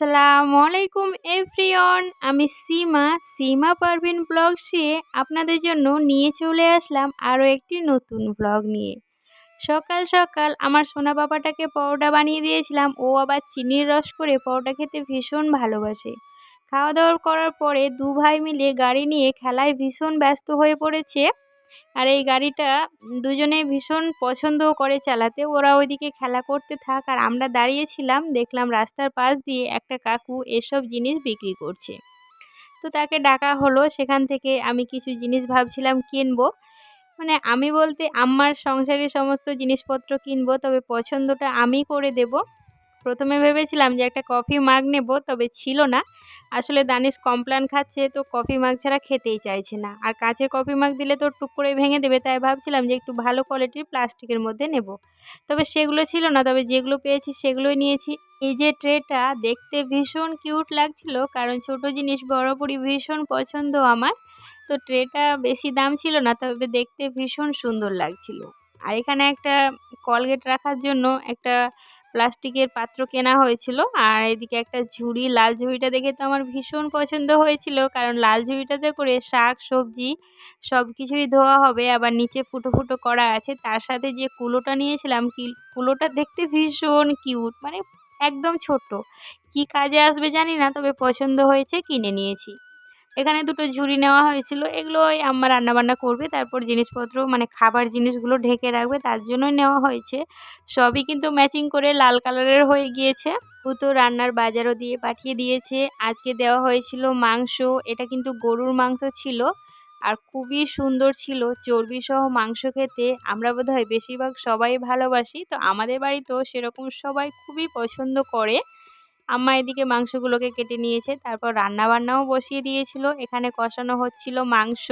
আসসালামু আলাইকুম এভরিওয়ান। আমি সীমা পারভিন ব্লগসে আপনাদের জন্য নিয়ে চলে আসলাম আরও একটি নতুন ব্লগ নিয়ে। সকাল সকাল আমার সোনা বাবাটাকে পরোটা বানিয়ে দিয়েছিলাম। ও আবার চিনির রস করে পরোটা খেতে ভীষণ ভালোবাসে। খাওয়া দাওয়া করার পরে দু ভাই মিলে গাড়ি নিয়ে খেলায় ভীষণ ব্যস্ত হয়ে পড়েছে। আর এই গাড়িটা দুজনেই ভীষণ পছন্দও করে চালাতে। ওরা ওইদিকে খেলা করতে থাক আর আমরা দাঁড়িয়েছিলাম, দেখলাম রাস্তার পাশ দিয়ে একটা কাকু এসব জিনিস বিক্রি করছে। তো তাকে ডাকা হলো। সেখান থেকে আমি কিছু জিনিস ভাবছিলাম কিনবো, মানে আমি বলতে আমার সংসারের সমস্ত জিনিসপত্র কিনবো, তবে পছন্দটা আমি করে দেব। প্রথমে ভেবেছিলাম যে একটা কফি মাগ নেব, তবে ছিল না। আসলে দানিশ কমপ্ল্যান খাচ্ছে, তো কফি মাগ ছাড়া খেতেই চাইছে না। আর কাঁচের কফি মাগ দিলে তো টুক করে ভেঙে দেবে, তাই ভাবছিলাম যে একটু ভালো কোয়ালিটির প্লাস্টিকের মধ্যে নেব। তবে সেগুলো ছিল না, তবে যেগুলো পেয়েছি সেগুলোই নিয়েছি। এই যে ট্রেটা দেখতে ভীষণ কিউট লাগছিল, কারণ ছোট জিনিস বরাবরই ভীষণ পছন্দ আমার। তো ট্রেটা বেশি দাম ছিল না, তবে দেখতে ভীষণ সুন্দর লাগছিল। আর এখানে একটা কলগেট রাখার জন্য একটা প্লাস্টিকের পাত্র কেনা হয়েছিল। আর এদিকে একটা ঝুড়ি, লাল ঝুড়িটা দেখে তো আমার ভীষণ পছন্দ হয়েছিল, কারণ লাল ঝুড়িটাতে করে শাক সবজি সব কিছুই ধোয়া হবে, আবার নিচে ফুটো ফুটো করা আছে। তার সাথে যে কুলোটা নিয়েছিলাম, কুলোটা দেখতে ভীষণ কিউট, মানে একদম ছোট। কি কাজে আসবে জানি না, তবে পছন্দ হয়েছে, কিনে নিয়েছি। এখানে দুটো ঝুড়ি নেওয়া হয়েছিল, এগুলো ওই আম্মা রান্নাবান্না করবে, তারপর জিনিসপত্র মানে খাবার জিনিসগুলো ঢেকে রাখবে, তার জন্যই নেওয়া হয়েছে। সবই কিন্তু ম্যাচিং করে লাল কালারের হয়ে গিয়েছে। ও তো রান্নার বাজারও দিয়ে পাঠিয়ে দিয়েছে। আজকে দেওয়া হয়েছিল মাংস, এটা কিন্তু গরুর মাংস ছিল আর খুবই সুন্দর ছিল। চর্বি সহ মাংস খেতে আমরা বোধহয় বেশিরভাগ সবাই ভালোবাসি, তো আমাদের বাড়িতেও সেরকম সবাই খুবই পছন্দ করে। আম্মা এদিকে মাংসগুলোকে কেটে নিয়েছে, তারপর রান্নাবান্নাও বসিয়ে দিয়েছিল। এখানে কষানো হচ্ছিল মাংস।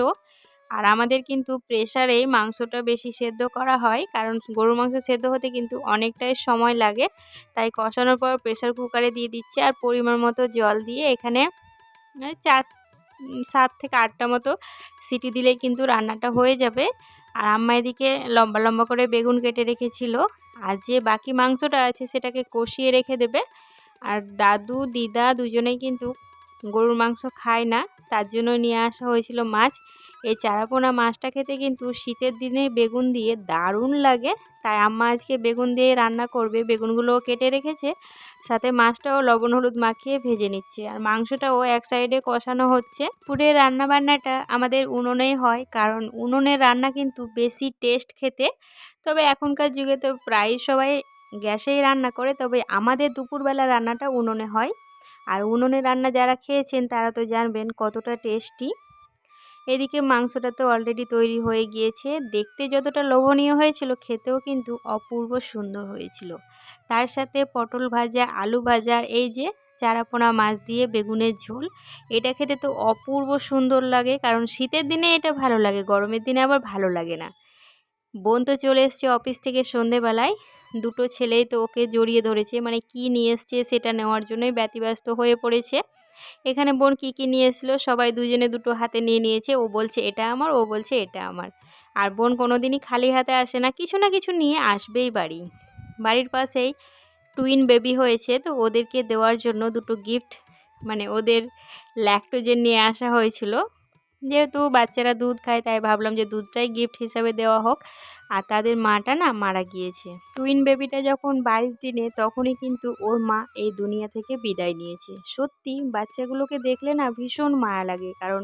আর আমাদের কিন্তু প্রেসারেই মাংসটা বেশি সেদ্ধ করা হয়, কারণ গরুর মাংস সেদ্ধ হতে কিন্তু অনেকটাই সময় লাগে। তাই কষানোর পর প্রেসার কুকারে দিয়ে দিচ্ছে আর পরিমাণ মতো জল দিয়ে এখানে 7 থেকে 8টা মতো সিটি দিলেই কিন্তু রান্নাটা হয়ে যাবে। আর আম্মা এদিকে লম্বা লম্বা করে বেগুন কেটে রেখেছিল। আর যে বাকি মাংসটা আছে সেটাকে কষিয়ে রেখে দেবে। আর দাদু দিদা দুজনেই কিন্তু গরুর মাংস খায় না, তার জন্য নিয়ে আসা হয়েছিল মাছ। এই চারাপোনা মাছটা খেতে কিন্তু শীতের দিনে বেগুন দিয়ে দারুণ লাগে, তাই আম্মা আজকে বেগুন দিয়ে রান্না করবে। বেগুনগুলোও কেটে রেখেছে, সাথে মাছটাও লবণ হলুদ মাখিয়ে ভেজে নিচ্ছে। আর মাংসটাও এক সাইডে কষানো হচ্ছে। পুরে রান্না বান্নাটা আমাদের উনুনেই হয়, কারণ উনুনের রান্না কিন্তু বেশি টেস্ট খেতে। তবে এখনকার যুগে তো প্রায় সবাই গ্যাসেই রান্না করে, তবে আমাদের দুপুরবেলা রান্নাটা উনুনে হয়। আর উনুনে রান্না যারা খেয়েছেন তারা তো জানবেন কতটা টেস্টি। এদিকে মাংসটা তো অলরেডি তৈরি হয়ে গিয়েছে, দেখতে যতটা লোভনীয় হয়েছিল খেতেও কিন্তু অপূর্ব সুন্দর হয়েছিল। তার সাথে পটল ভাজা, আলু ভাজা, এই যে চারাপোনা মাছ দিয়ে বেগুনের ঝোল, এটা খেতে তো অপূর্ব সুন্দর লাগে। কারণ শীতের দিনে এটা ভালো লাগে, গরমের দিনে আবার ভালো লাগে না। বোন তো চলে এসছে অফিস থেকে সন্ধেবেলায়। দুটো ছেলেই তো ওকে জড়িয়ে ধরেছে, মানে কি নিয়ে এসছে সেটা নেওয়ার জন্যই ব্যতিব্যস্ত হয়ে পড়েছে। এখানে বোন কি নিয়ে এসেছিলো সবাই দুজনে দুটো হাতে নিয়ে নিয়েছে। ও বলছে এটা আমার, ও বলছে এটা আমার। আর বোন কোনোদিনই খালি হাতে আসে না, কিছু না কিছু নিয়ে আসবেই বাড়ির পাশেই টুইন বেবি হয়েছে, তো ওদেরকে দেওয়ার জন্য দুটো গিফট, মানে ওদের ল্যাকটোজেন নিয়ে আসা হয়েছিল। যেহেতু বাচ্চারা দুধ খায়, তাই ভাবলাম যে দুধটাই গিফট হিসাবে দেওয়া হোক। আর তাদের মাটা না মারা গিয়েছে। টুইন বেবিটা যখন 22 দিনে, তখনই কিন্তু ওর মা এই দুনিয়া থেকে বিদায় নিয়েছে। সত্যি বাচ্চাগুলোকে দেখলে না ভীষণ মায়া লাগে, কারণ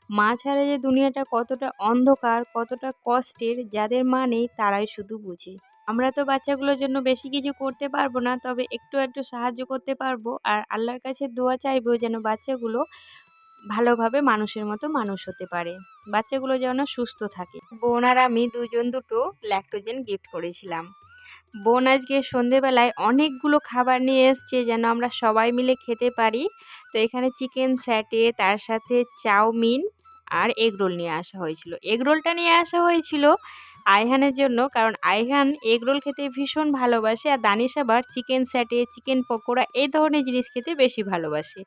মা ছাড়া যে দুনিয়াটা কতটা অন্ধকার, কতটা কষ্টের, যাদের মা নেই তারাই শুধু বুঝে। আমরা তো বাচ্চাগুলোর জন্য বেশি কিছু করতে পারবো না, তবে একটু একটু সাহায্য করতে পারবো। আর আল্লাহর কাছে দোয়া চাইবো যেন বাচ্চাগুলো ভালোভাবে মানুষের মতো মানুষ হতে পারে, বাচ্চাগুলো যেন সুস্থ থাকে। বোন আর আমি দুজন দুটো ল্যাকটোজেন গিফট করেছিলাম। বোন আজকে সন্ধেবেলায় অনেকগুলো খাবার নিয়ে এসছে যেন আমরা সবাই মিলে খেতে পারি। তো এখানে চিকেন স্যাটে, তার সাথে চাউমিন আর এগরোল নিয়ে আসা হয়েছিল। এগরোলটা নিয়ে আসা হয়েছিল আইহানের জন্য, কারণ আইহান এগরোল খেতে ভীষণ ভালোবাসে, আর দানিশ আবার চিকেন স্যাটে, চিকেন পকোড়া এই ধরনের জিনিস খেতে বেশি ভালোবাসে।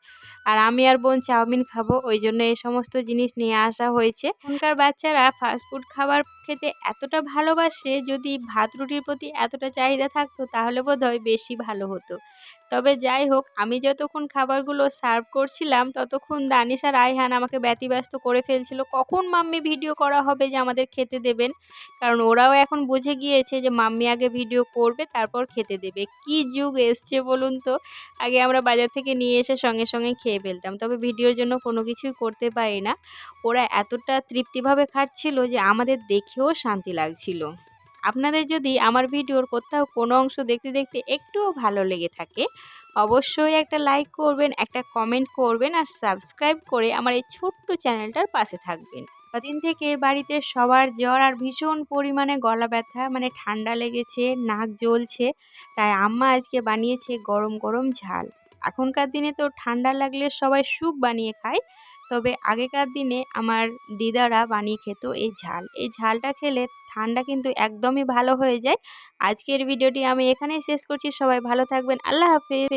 আর আমি আর বোন চাউমিন খাবো, ওই জন্য এই সমস্ত জিনিস নিয়ে আসা হয়েছে। এখনকার বাচ্চারা ফাস্টফুড খাবার খেতে এতটা ভালোবাসে, যদি ভাত রুটির প্রতি এতটা চাহিদা থাকতো তাহলে বোধহয় বেশি ভালো হতো। তবে যাই হোক, আমি যতক্ষণ খাবারগুলো সার্ভ করছিলাম ততক্ষণ দানিশ আর আয়হান আমাকে ব্যতিব্যস্ত করে ফেলছিল, কখন মাম্মি ভিডিও করা হবে যে আমাদের খেতে দেবেন। কারণ ওরাও এখন বুঝে গিয়েছে যে মাম্মি আগে ভিডিও করবে তারপর খেতে দেবে। কি যুগ এসছে বলুন তো! আগে আমরা বাজার থেকে নিয়ে এসে সঙ্গে সঙ্গে খেয়ে ফেলতাম, তবে ভিডিওর জন্য কোনো কিছুই করতে পারি না। ওরা এতটা তৃপ্তিভাবে খাচ্ছিল যে আমাদের দেখেও শান্তি লাগছিল। আপনাদের যদি আমার ভিডিওর কোথাও কোনো অংশ দেখতে দেখতে একটুও ভালো লেগে থাকে, অবশ্যই একটা লাইক করবেন, একটা কমেন্ট করবেন আর সাবস্ক্রাইব করে আমার এই ছোট্ট চ্যানেলটার পাশে থাকবেন। কদিন থেকে বাড়িতে সবার জ্বর আর ভীষণ পরিমাণে গলা ব্যথা, মানে ঠান্ডা লেগেছে, নাক জ্বলছে। তাই আম্মা আজকে বানিয়েছে গরম গরম ঝাল। এখনকার দিনে তো ঠান্ডা লাগলে সবাই স্যুপ বানিয়ে খায়, তবে আগেকার দিনে আমার দিদারা বানিয়ে খেত এই ঝাল। এই ঝালটা খেলে ঠান্ডা কিন্তু একদমই ভালো হয়ে যায়। আজকের ভিডিওটি আমি এখানেই শেষ করছি। সবাই ভালো থাকবেন। আল্লাহ হাফেজ।